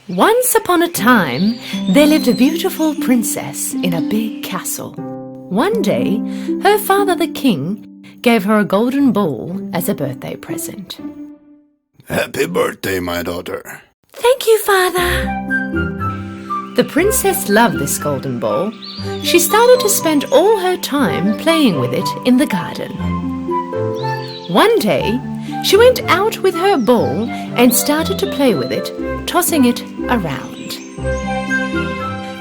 Once upon a time, there lived a beautiful princess in a big castle. One day, her father the king gave her a golden ball as a birthday present. Happy birthday, my daughter. Thank you, father. The princess loved this golden ball. She started to spend all her time playing with it in the garden. One day, she went out with her ball and started to play with it, tossing it around.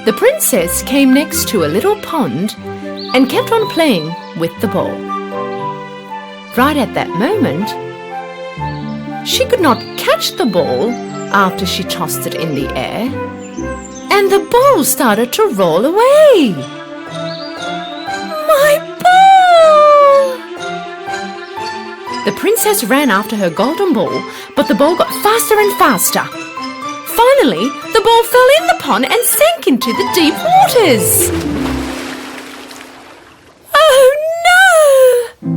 The princess came next to a little pond and kept on playing with the ball. Right at that moment, she could not catch the ball after she tossed it in the air, and the ball started to roll away. My ball! The princess ran after her golden ball, but the ball got faster and faster. Finally, the ball fell in the pond and sank into the deep waters. Oh no!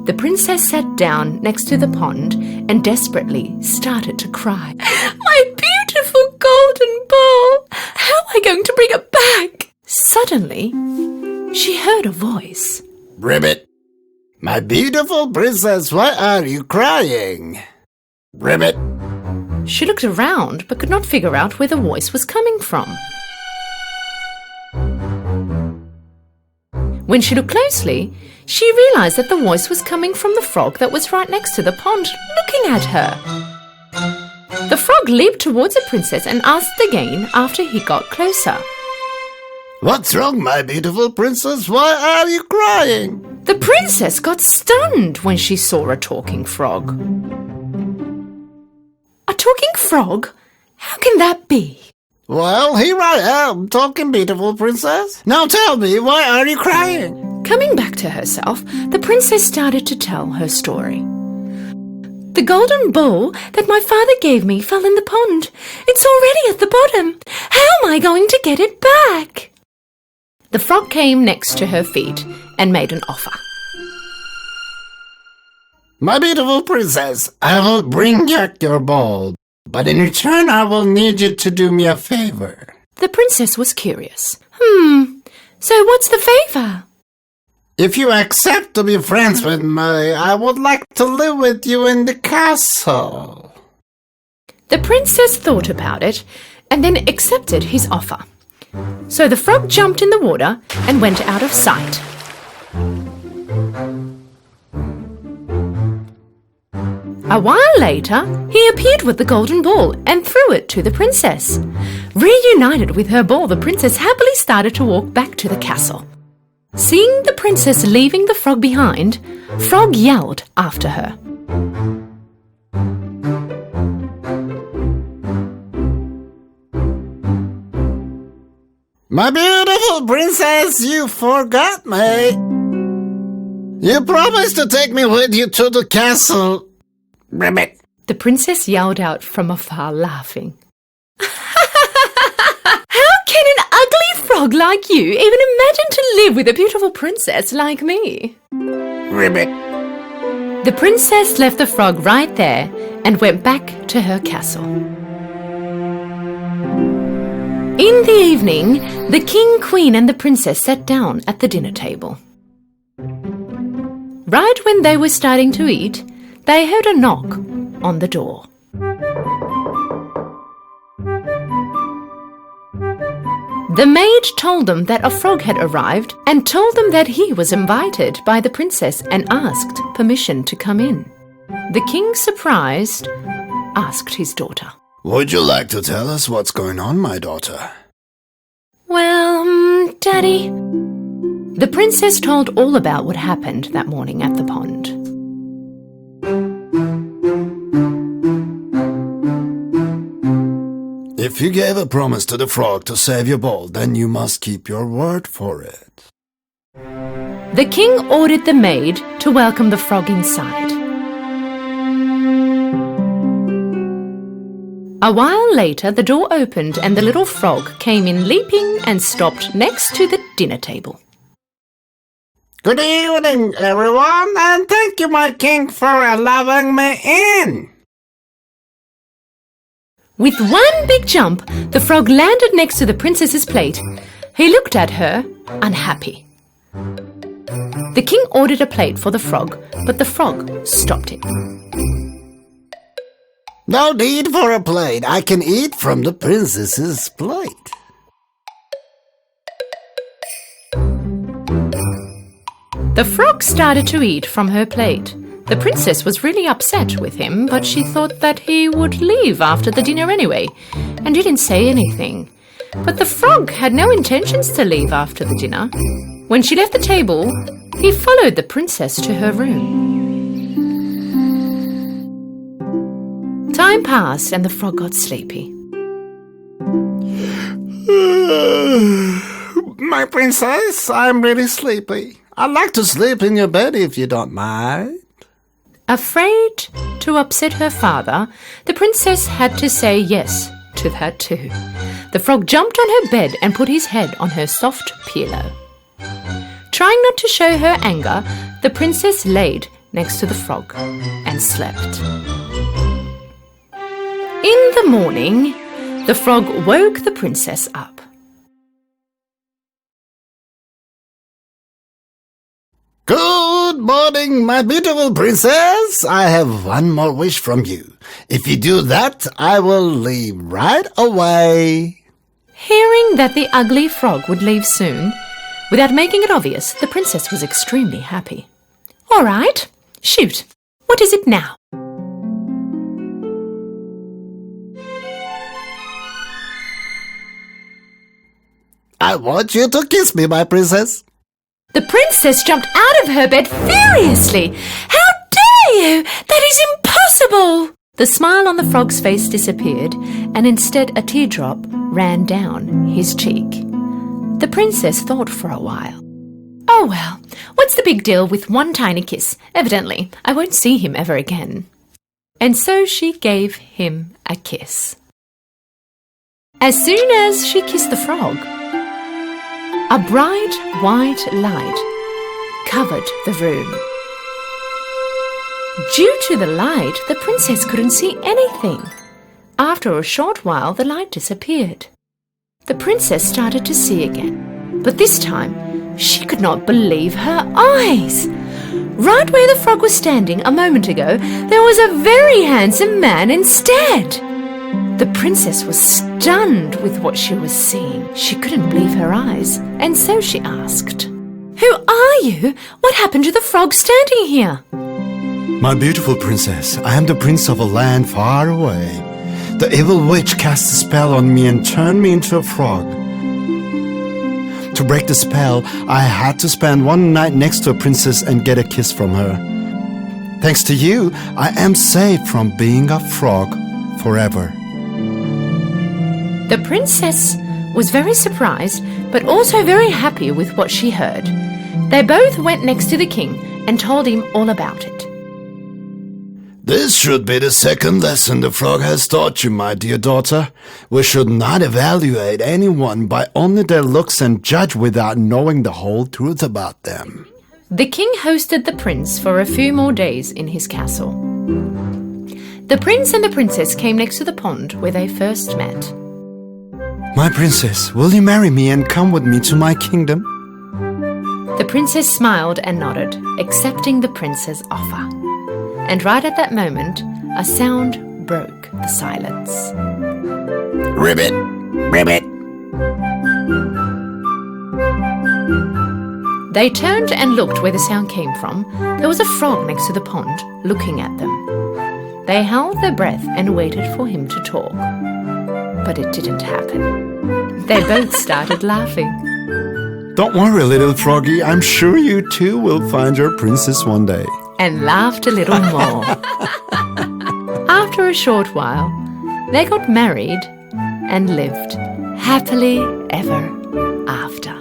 The princess sat down next to the pond and desperately started to cry. My beautiful golden ball! How am I going to bring it back? Suddenly, she heard a voice. Ribbit, my beautiful princess, why are you crying? Ribbit. She looked around but could not figure out where the voice was coming from. When she looked closely, she realized that the voice was coming from the frog that was right next to the pond, looking at her. The frog leaped towards the princess and asked again after he got closer. What's wrong, my beautiful princess? Why are you crying? The princess got stunned when she saw a talking frog. A talking frog? How can that be? Well, here I am, talking, beautiful princess. Now tell me, why are you crying? Coming back to herself, the princess started to tell her story. The golden ball that my father gave me fell in the pond. It's already at the bottom. How am I going to get it back? The frog came next to her feet and made an offer. My beautiful princess, I will bring back your ball, but in return I will need you to do me a favor. The princess was curious. So what's the favor? If you accept to be friends with me, I would like to live with you in the castle. The princess thought about it and then accepted his offer. So the frog jumped in the water and went out of sight. A while later, he appeared with the golden ball and threw it to the princess. Reunited with her ball, the princess happily started to walk back to the castle. Seeing the princess leaving the frog behind, Frog yelled after her. My beautiful princess, you forgot me. You promised to take me with you to the castle. Ribbit. The princess yelled out from afar, laughing. How can an ugly frog like you even imagine to live with a beautiful princess like me? Ribbit. The princess left the frog right there and went back to her castle. In the evening, the king, queen, and the princess sat down at the dinner table. Right when they were starting to eat, they heard a knock on the door. The maid told them that a frog had arrived and told them that he was invited by the princess and asked permission to come in. The king, surprised, asked his daughter. Would you like to tell us what's going on, my daughter? Well, Daddy. The princess told all about what happened that morning at the pond. If you gave a promise to the frog to save your ball, then you must keep your word for it. The king ordered the maid to welcome the frog inside. A while later, the door opened and the little frog came in leaping and stopped next to the dinner table. Good evening, everyone, and thank you, my king, for allowing me in. With one big jump, the frog landed next to the princess's plate. He looked at her, unhappy. The king ordered a plate for the frog, but the frog stopped it. No need for a plate. I can eat from the princess's plate. The frog started to eat from her plate. The princess was really upset with him, but she thought that he would leave after the dinner anyway, and didn't say anything. But the frog had no intentions to leave after the dinner. When she left the table, he followed the princess to her room. Time passed and the frog got sleepy. My princess, I'm really sleepy. I'd like to sleep in your bed if you don't mind. Afraid to upset her father, the princess had to say yes to that too. The frog jumped on her bed and put his head on her soft pillow. Trying not to show her anger, the princess laid next to the frog and slept. In the morning, the frog woke the princess up. Good morning, my beautiful princess. I have one more wish from you. If you do that, I will leave right away. Hearing that the ugly frog would leave soon, without making it obvious, the princess was extremely happy. All right, shoot. What is it now? I want you to kiss me, my princess. The princess jumped out of her bed furiously. How dare you? That is impossible! The smile on the frog's face disappeared, and instead a teardrop ran down his cheek. The princess thought for a while. Oh well, what's the big deal with one tiny kiss? Evidently, I won't see him ever again. And so she gave him a kiss. As soon as she kissed the frog, a bright white light covered the room. Due to the light, the princess couldn't see anything. After a short while, the light disappeared. The princess started to see again, but this time she could not believe her eyes. Right where the frog was standing a moment ago, there was a very handsome man instead. The princess was stunned with what she was seeing. She couldn't believe her eyes, and so she asked, "Who are you? What happened to the frog standing here?" My beautiful princess, I am the prince of a land far away. The evil witch cast a spell on me and turned me into a frog. To break the spell, I had to spend one night next to a princess and get a kiss from her. Thanks to you, I am safe from being a frog forever. The princess was very surprised, but also very happy with what she heard. They both went next to the king and told him all about it. This should be the second lesson the frog has taught you, my dear daughter. We should not evaluate anyone by only their looks and judge without knowing the whole truth about them. The king hosted the prince for a few more days in his castle. The prince and the princess came next to the pond where they first met. My princess, will you marry me and come with me to my kingdom? The princess smiled and nodded, accepting the prince's offer. And right at that moment, a sound broke the silence. Ribbit! Ribbit! They turned and looked where the sound came from. There was a frog next to the pond, looking at them. They held their breath and waited for him to talk. But it didn't happen. They both started laughing. Don't worry, little froggy. I'm sure you too will find your princess one day. And laughed a little more. After a short while, they got married and lived happily ever after.